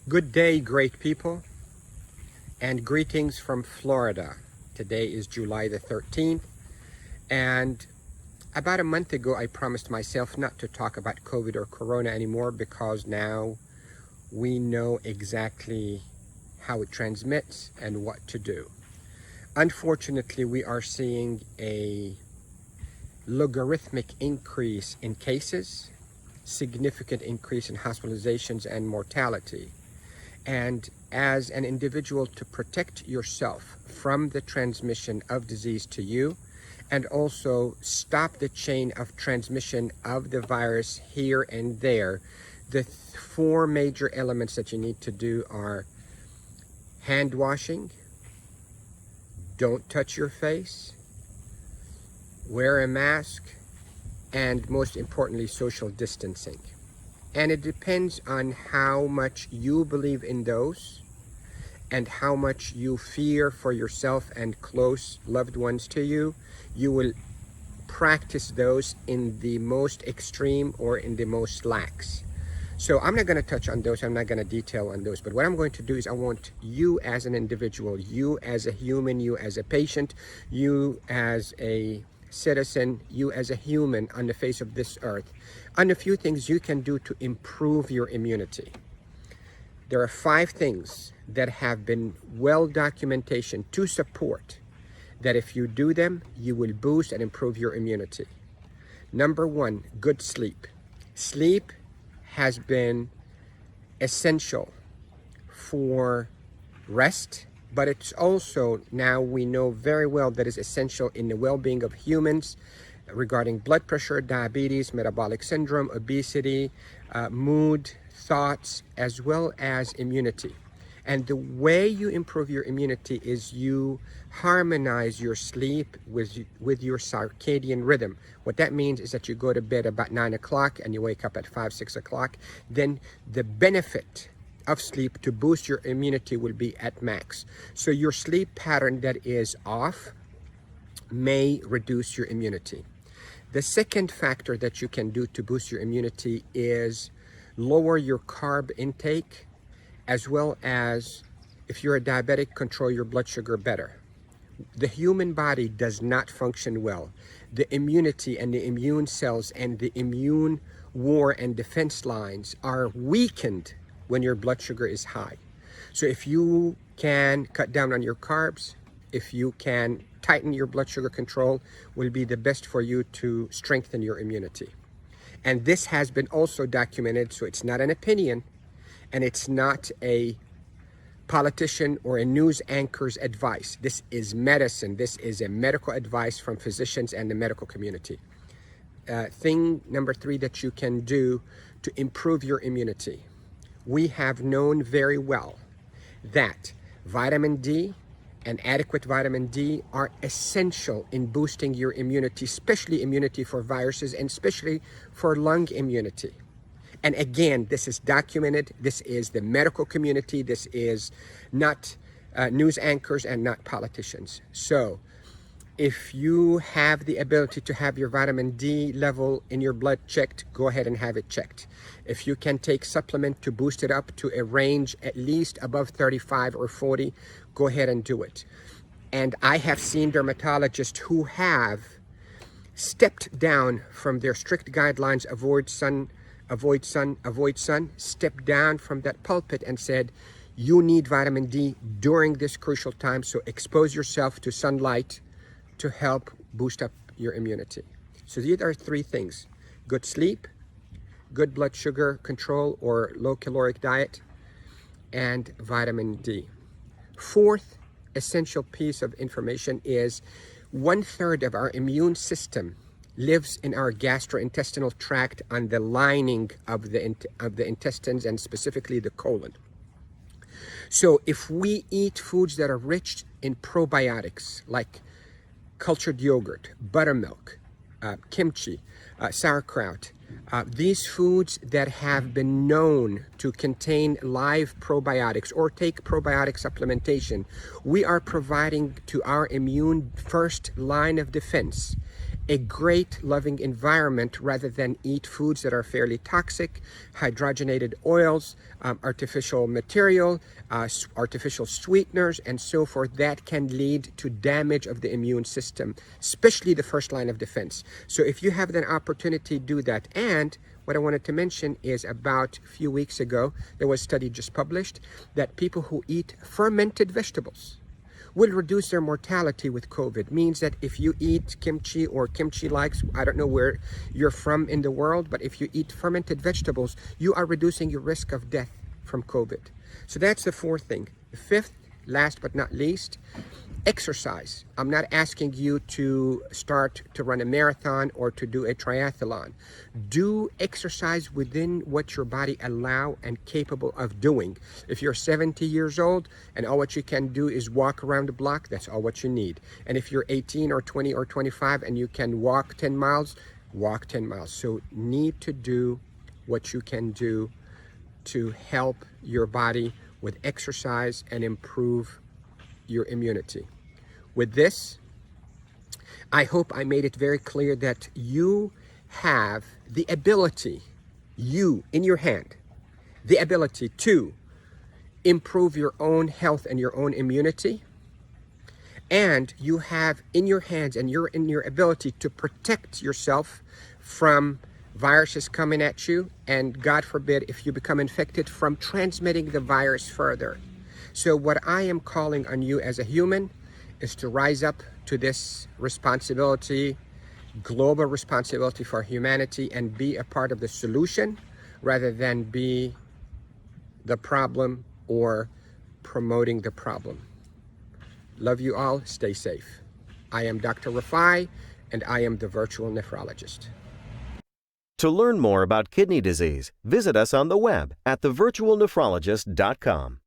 Good day, great people, and greetings from Florida. Today is July the 13th, and about a month ago, I promised myself not to talk about COVID or Corona anymore because now we know exactly how it transmits and what to do. Unfortunately, we are seeing a logarithmic increase in cases, significant increase in hospitalizations and mortality. And as an individual, to protect yourself from the transmission of disease to you, and also stop the chain of transmission of the virus here and there, the four major elements that you need to do are hand washing, don't touch your face, wear a mask, and most importantly, social distancing. And it depends on how much you believe in those and how much you fear for yourself and close loved ones to you. You will practice those in the most extreme or in the most lax. So I'm not going to touch on those. I'm not going to detail on those. But what I'm going to do is I want you as an individual, you as a human, you as a patient, you as a citizen, you as a human on the face of this earth, on a few things you can do to improve your immunity. There are 5 things that have been well documentation to support that if you do them, you will boost and improve your immunity. Number 1, good sleep. Sleep has been essential for rest, but it's also, now we know very well, that is essential in the well-being of humans regarding blood pressure, diabetes, metabolic syndrome, obesity, mood, thoughts, as well as immunity. And the way you improve your immunity is you harmonize your sleep with your circadian rhythm. What that means is that you go to bed about 9 o'clock and you wake up at 5, 6 o'clock. Then the benefit of sleep to boost your immunity will be at max. So your sleep pattern that is off may reduce your immunity. The second factor that you can do to boost your immunity is lower your carb intake, as well as, if you're a diabetic, control your blood sugar better. The human body does not function well. The immunity and the immune cells and the immune war and defense lines are weakened when your blood sugar is high. So if you can cut down on your carbs, if you can tighten your blood sugar control, will be the best for you to strengthen your immunity. And this has been also documented, so it's not an opinion, and it's not a politician or a news anchor's advice. This is medicine. This is a medical advice from physicians and the medical community. Thing number 3 that you can do to improve your immunity. We have known very well that vitamin D and adequate vitamin D are essential in boosting your immunity, especially immunity for viruses and especially for lung immunity. And again, this is documented. This is the medical community. This is not news anchors and not politicians. So if you have the ability to have your vitamin D level in your blood checked, go ahead and have it checked. If you can take supplement to boost it up to a range at least above 35 or 40, go ahead and do it. And I have seen dermatologists who have stepped down from their strict guidelines, avoid sun, stepped down from that pulpit and said, you need vitamin D during this crucial time, so expose yourself to sunlight to help boost up your immunity. So these are 3 things: good sleep, good blood sugar control or low caloric diet, and vitamin D. 4th essential piece of information is 1/3 of our immune system lives in our gastrointestinal tract on the lining of the intestines and specifically the colon. So if we eat foods that are rich in probiotics like cultured yogurt, buttermilk, kimchi, sauerkraut, these foods that have been known to contain live probiotics or take probiotic supplementation, we are providing to our immune first line of defense a great loving environment rather than eat foods that are fairly toxic, hydrogenated oils, artificial material, artificial sweeteners, and so forth. That can lead to damage of the immune system, especially the first line of defense. So if you have an opportunity, do that. And what I wanted to mention is about a few weeks ago, there was a study just published that people who eat fermented vegetables will reduce their mortality with COVID. Means that if you eat kimchi or kimchi likes, I don't know where you're from in the world, but if you eat fermented vegetables, you are reducing your risk of death from COVID. So that's the fourth thing. The fifth, last but not least, exercise. I'm not asking you to start to run a marathon or to do a triathlon. Do exercise within what your body allow and capable of doing. If you're 70 years old and all what you can do is walk around the block, that's all what you need. And if you're 18 or 20 or 25 and you can walk 10 miles, walk 10 miles. So need to do what you can do to help your body with exercise and improve your immunity. With this, I hope I made it very clear that you have the ability, you in your hand, the ability to improve your own health and your own immunity. And you have in your hands and you're in your ability to protect yourself from viruses coming at you, and God forbid if you become infected, from transmitting the virus further. So what I am calling on you as a human is to rise up to this responsibility, global responsibility for humanity, and be a part of the solution rather than be the problem or promoting the problem. Love you all. Stay safe. I am Dr. Rifai, and I am the Virtual Nephrologist. To learn more about kidney disease, visit us on the web at thevirtualnephrologist.com.